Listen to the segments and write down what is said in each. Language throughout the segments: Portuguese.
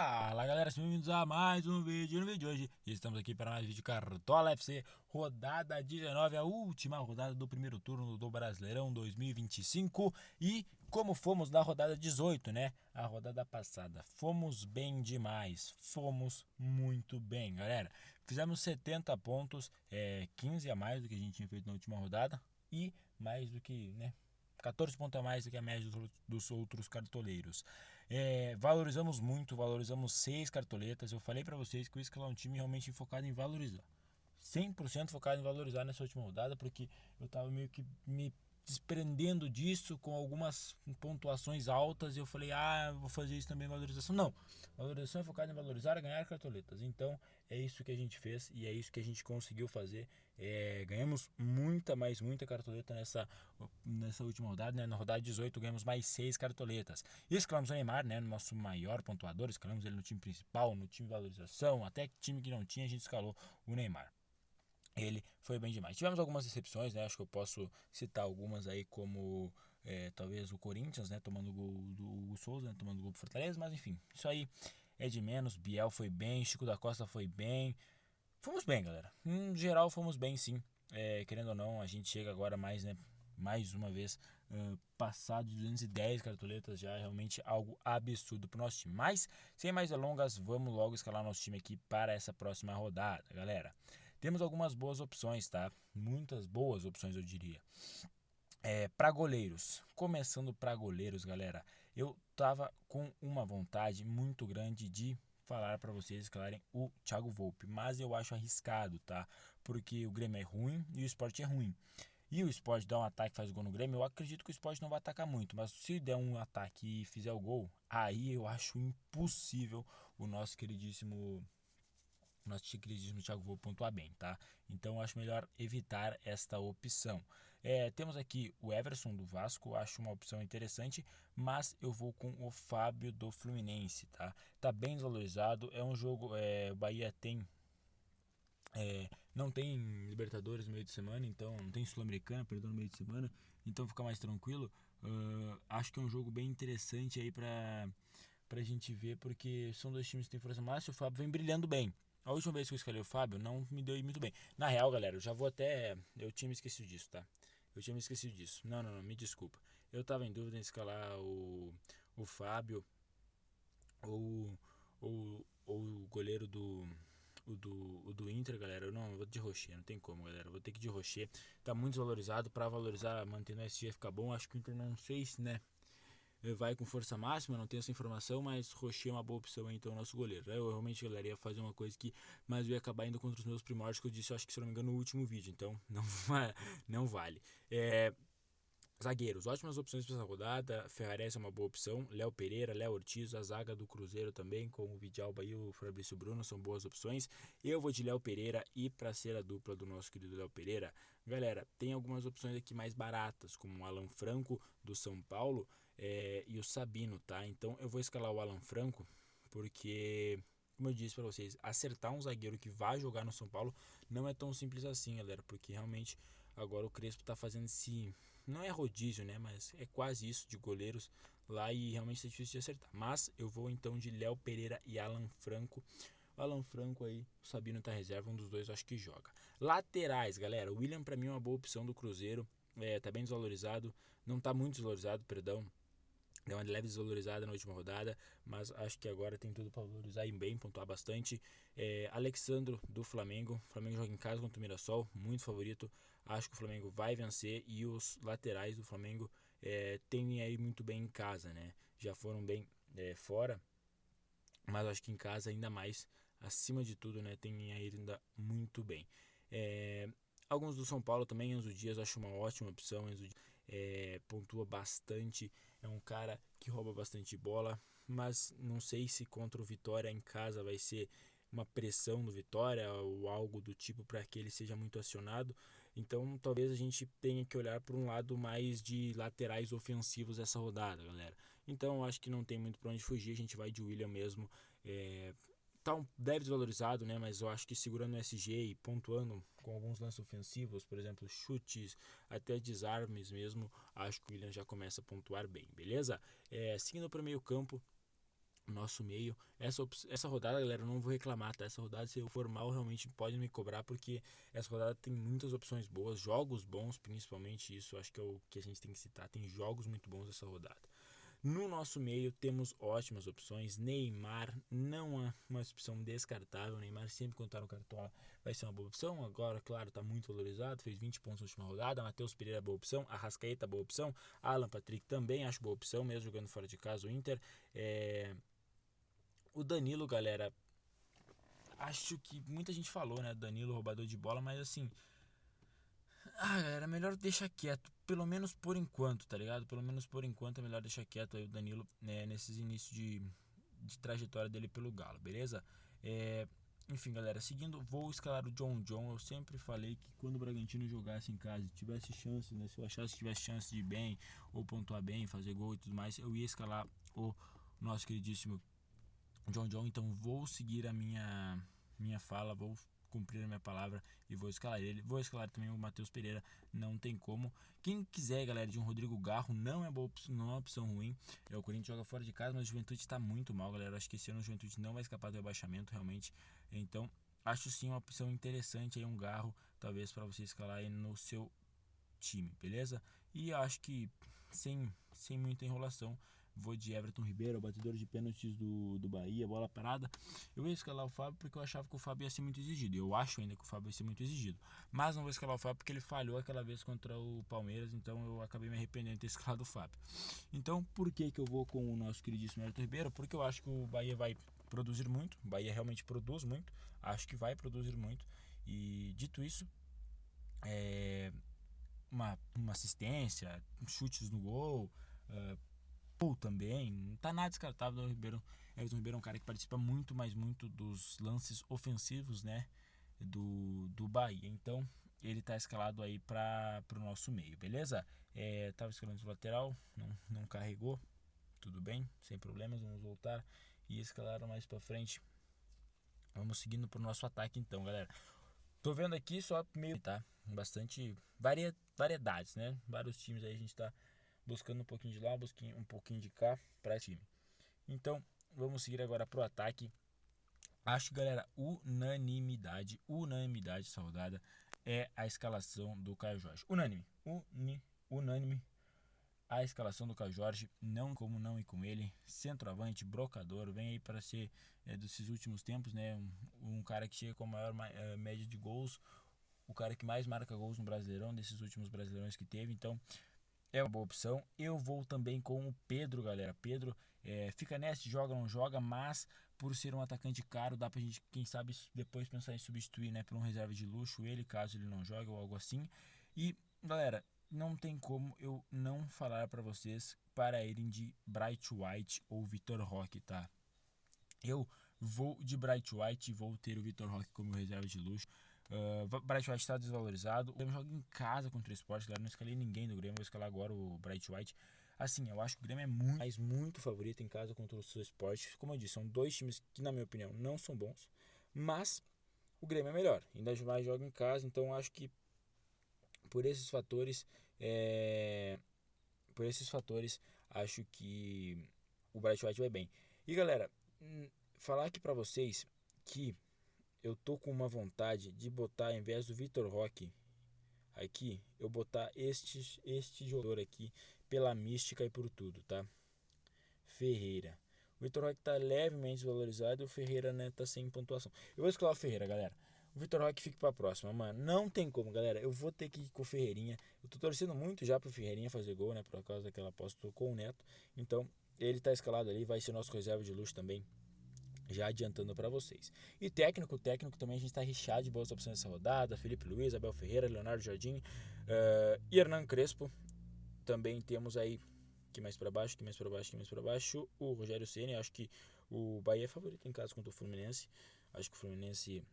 Fala galera, sejam bem-vindos a mais um vídeo. No vídeo de hoje estamos aqui para mais um vídeo de Cartola FC, rodada 19, a última rodada do primeiro turno do Brasileirão 2025. E como fomos na rodada 18, né? A rodada passada, fomos bem demais, fomos muito bem, galera. Fizemos 70 pontos, 15 a mais do que a gente tinha feito na última rodada e mais do que, né? 14 pontos a mais do que a média dos outros cartoleiros. Valorizamos muito, valorizamos 6 cartoletas. Eu falei para vocês que o Isca é um time realmente focado em valorizar. 100% focado em valorizar nessa última rodada, porque eu estava meio que me desprendendo disso com algumas pontuações altas e eu falei, vou fazer isso também, valorização. Não, valorização é focada em valorizar e ganhar cartoletas. Então é isso que a gente fez e é isso que a gente conseguiu fazer. Ganhamos muita cartoleta nessa última rodada, né? Na rodada 18 ganhamos mais 6 cartoletas. E escalamos o Neymar, né? Nosso maior pontuador, escalamos ele no time principal, no time de valorização, até time que não tinha a gente escalou o Neymar. Ele foi bem demais. Tivemos algumas decepções, né? Acho que eu posso citar algumas aí, como talvez o Corinthians, né? Tomando o gol do Hugo Souza, né? Tomando o gol do Fortaleza, mas enfim, isso aí é de menos. Biel foi bem, Chico da Costa foi bem. Fomos bem, galera. Em geral, fomos bem, sim. Querendo ou não, a gente chega agora mais, né? Mais uma vez, passado de 210 cartoletas, já é realmente algo absurdo para o nosso time. Mas, sem mais delongas, vamos logo escalar nosso time aqui para essa próxima rodada, galera. Temos algumas boas opções, tá? Muitas boas opções, eu diria. Para goleiros, começando para goleiros, galera, eu tava com uma vontade muito grande de falar para vocês escalarem o Thiago Volpe, mas eu acho arriscado, tá? Porque o Grêmio é ruim e o Sport é ruim. E o Sport dá um ataque e faz gol no Grêmio, eu acredito que o Sport não vai atacar muito, mas se der um ataque e fizer o gol, aí eu acho impossível o nosso queridíssimo Thiago Volpe pontuar bem, tá? Então eu acho melhor evitar esta opção. Temos aqui o Everson do Vasco, acho uma opção interessante, mas eu vou com o Fábio do Fluminense, tá? Tá bem desvalorizado, é um jogo, o Bahia não tem Libertadores no meio de semana, então não tem Sul-Americana, perdão, no meio de semana, então fica mais tranquilo. Acho que é um jogo bem interessante aí pra gente ver, porque são dois times que têm força máxima e o Fábio vem brilhando bem. A última vez que eu escalei o Fábio não me deu muito bem. Na real, galera, eu já vou até. Eu tinha me esquecido disso, tá? Eu tinha me esquecido disso. Não, me desculpa. Eu tava em dúvida em escalar o Fábio ou o goleiro o do Inter, galera. Eu vou de Rocher, não tem como, galera. Eu vou ter que ir de Rocher. Tá muito desvalorizado. Pra valorizar, mantendo o SG ficar bom. Acho que o Inter não sei se, né? Vai com força máxima, não tenho essa informação, mas Rocher é uma boa opção aí, então, nosso goleiro. Eu realmente, galera, ia fazer uma coisa que, mas eu ia acabar indo contra os meus primórdios, que eu disse, eu acho que se eu não me engano, no último vídeo, então não vale. Zagueiros, ótimas opções para essa rodada. Ferrarese é uma boa opção. Léo Pereira, Léo Ortiz, a zaga do Cruzeiro também, com o Vidalba e o Fabrício Bruno, são boas opções. Eu vou de Léo Pereira e para ser a dupla do nosso querido Léo Pereira, galera, tem algumas opções aqui mais baratas, como o Alan Franco do São Paulo e o Sabino, tá? Então eu vou escalar o Alan Franco porque, como eu disse para vocês, acertar um zagueiro que vai jogar no São Paulo não é tão simples assim, galera, porque realmente agora o Crespo tá fazendo esse, não é rodízio, né, mas é quase isso, de goleiros lá, e realmente é difícil de acertar. Mas eu vou então de Léo Pereira e Alan Franco. O Alan Franco aí, o Sabino tá reserva, um dos dois eu acho que joga. Laterais, galera, o William para mim é uma boa opção do Cruzeiro. Tá bem desvalorizado, não tá muito desvalorizado, perdão. Deu uma leve desvalorizada na última rodada, mas acho que agora tem tudo para valorizar e bem, pontuar bastante. Alexandro do Flamengo. O Flamengo joga em casa contra o Mirassol, muito favorito. Acho que o Flamengo vai vencer e os laterais do Flamengo tendem a ir muito bem em casa, né? Já foram bem fora, mas acho que em casa ainda mais, acima de tudo, né? Tendem a ir ainda muito bem. Alguns do São Paulo também, Enzo Dias, acho uma ótima opção. Enzo Dias pontua bastante, é um cara que rouba bastante bola, mas não sei se contra o Vitória em casa vai ser uma pressão do Vitória ou algo do tipo para que ele seja muito acionado. Então talvez a gente tenha que olhar para um lado mais de laterais ofensivos essa rodada, galera. Então eu acho que não tem muito para onde fugir, a gente vai de William mesmo. Tá deve desvalorizado, né? Mas eu acho que segurando o SG e pontuando com alguns lances ofensivos, por exemplo, chutes, até desarmes mesmo, acho que o William já começa a pontuar bem, beleza? Seguindo para o meio campo, nosso meio. Essa rodada, galera, eu não vou reclamar, tá? Essa rodada, se eu for mal, realmente pode me cobrar, porque essa rodada tem muitas opções boas, jogos bons, principalmente isso, acho que é o que a gente tem que citar. Tem jogos muito bons essa rodada. No nosso meio temos ótimas opções. Neymar não é uma opção descartável. Neymar sempre quando tá no Cartola vai ser uma boa opção. Agora, claro, tá muito valorizado, fez 20 pontos na última rodada. Matheus Pereira, boa opção. Arrascaeta, boa opção. Alan Patrick também acho boa opção, mesmo jogando fora de casa o Inter. O Danilo, galera, acho que muita gente falou, né? Danilo, roubador de bola, mas assim, galera, é melhor deixar quieto, pelo menos por enquanto, tá ligado? Pelo menos por enquanto é melhor deixar quieto aí o Danilo, né, nesses inícios de trajetória dele pelo Galo, beleza? Enfim, galera, seguindo, vou escalar o John John. Eu sempre falei que quando o Bragantino jogasse em casa e tivesse chance, né? Se eu achasse que tivesse chance de ir bem, ou pontuar bem, fazer gol e tudo mais, eu ia escalar o nosso queridíssimo John John. Então vou seguir a minha fala, vou cumprir a minha palavra e vou escalar ele. Vou escalar também o Matheus Pereira, não tem como. Quem quiser, galera, de um Rodrigo Garro, não é uma opção ruim. O Corinthians joga fora de casa, mas o Juventude está muito mal, galera. Acho que esse ano o Juventude não vai escapar do rebaixamento, realmente. Então, acho sim uma opção interessante aí, um Garro, talvez para você escalar aí no seu time, beleza? E acho que sem muita enrolação, vou de Everton Ribeiro, o batedor de pênaltis do Bahia, bola parada. Eu ia escalar o Fábio porque eu achava que o Fábio ia ser muito exigido. Eu acho ainda que o Fábio ia ser muito exigido. Mas não vou escalar o Fábio porque ele falhou aquela vez contra o Palmeiras, então eu acabei me arrependendo de ter escalado o Fábio. Então, por que eu vou com o nosso queridíssimo Everton Ribeiro? Porque eu acho que o Bahia vai produzir muito. O Bahia realmente produz muito. Acho que vai produzir muito. E dito isso, uma assistência, chutes no gol, ou também, não tá nada descartável do Ribeiro. Everton Ribeiro é um cara que participa muito, mas muito dos lances ofensivos, né, do Bahia. Então, ele tá escalado aí para pro nosso meio, beleza? Tava escalando de lateral, não carregou, tudo bem, sem problemas, vamos voltar e escalar mais para frente. Vamos seguindo pro nosso ataque então, galera. Tô vendo aqui só meio, tá? Bastante variedades, né? Vários times aí a gente tá buscando um pouquinho de lá, um pouquinho de cá para time. Então, vamos seguir agora pro ataque. Acho, galera, unanimidade essa rodada é a escalação do Caio Jorge. Unânime a escalação do Caio Jorge, não como não ir com ele. Centroavante, brocador, vem aí para ser desses últimos tempos, né? Um cara que chega com a maior média de gols, o cara que mais marca gols no Brasileirão, desses últimos Brasileirões que teve. Então, é uma boa opção. Eu vou também com o Pedro, galera. Pedro fica nessa, joga ou não joga, mas por ser um atacante caro, dá pra gente, quem sabe, depois pensar em substituir, né, por um reserva de luxo ele, caso ele não jogue ou algo assim. E, galera, não tem como eu não falar para vocês para irem de Bright White ou Vitor Roque, tá? Eu vou de Bright White e vou ter o Vitor Roque como reserva de luxo. Bright White está desvalorizado. O Grêmio joga em casa contra o Sport, galera. Não escalei ninguém do Grêmio, vou escalar agora o Bright White. Assim, eu acho que o Grêmio é muito favorito em casa contra o Sport. Como eu disse, são dois times que, na minha opinião, não são bons. Mas o Grêmio é melhor. Ainda mais joga em casa, então eu acho que por esses fatores, acho que o Bright White vai bem. E galera, falar aqui pra vocês que eu tô com uma vontade de botar, ao invés do Vitor Roque aqui, eu botar este jogador aqui pela mística e por tudo, tá? Ferreira. O Vitor Roque tá levemente desvalorizado e o Ferreira, né, tá sem pontuação. Eu vou escolar o Ferreira, galera. O Vitor Roque fica pra próxima, mano. Não tem como, galera. Eu vou ter que ir com o Ferreirinha. Eu tô torcendo muito já pro Ferreirinha fazer gol, né? Por causa daquela aposta com o Neto. Então, ele tá escalado ali, vai ser nosso reserva de luxo também. Já adiantando para vocês. E técnico também a gente está recheado de boas opções nessa rodada. Felipe Luiz, Abel Ferreira, Leonardo Jardim e Hernan Crespo. Também temos aí, que mais para baixo, o Rogério Ceni. Acho que o Bahia é favorito em casa contra o Fluminense. Acho que o Fluminense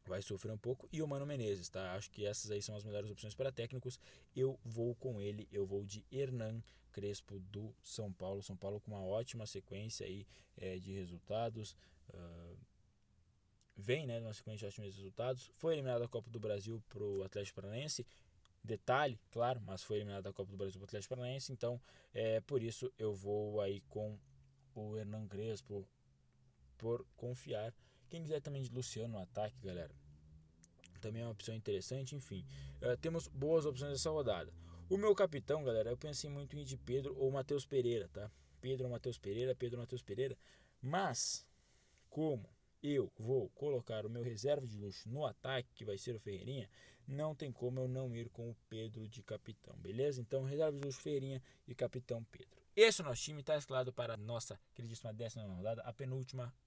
vai sofrer um pouco. E o Mano Menezes, tá? Acho que essas aí são as melhores opções para técnicos. Eu vou com ele, eu vou de Hernan Crespo do São Paulo. São Paulo com uma ótima sequência aí de resultados. Vem, né, numa sequência de ótimos resultados. Foi eliminado da Copa do Brasil pro Atlético Paranaense. Detalhe, claro, mas foi eliminado da Copa do Brasil pro Atlético Paranaense. Então, por isso eu vou aí com o Hernan Crespo por confiar. Quem quiser também de Luciano no ataque, galera, também é uma opção interessante. Enfim, temos boas opções nessa rodada. O meu capitão, galera, eu pensei muito em ir de Pedro ou Matheus Pereira, tá? Pedro ou Matheus Pereira. Mas, como eu vou colocar o meu reserva de luxo no ataque, que vai ser o Ferreirinha, não tem como eu não ir com o Pedro de capitão, beleza? Então, reserva de luxo Ferreirinha e capitão Pedro. Esse é o nosso time, está escalado para a nossa queridíssima 10ª rodada,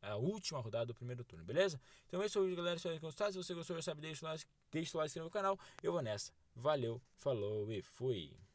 a última rodada do primeiro turno, beleza? Então esse é o vídeo, galera, espero que gostar. Se você gostou, já sabe, deixa o like, se inscreve no canal. Eu vou nessa. Valeu, falou e fui!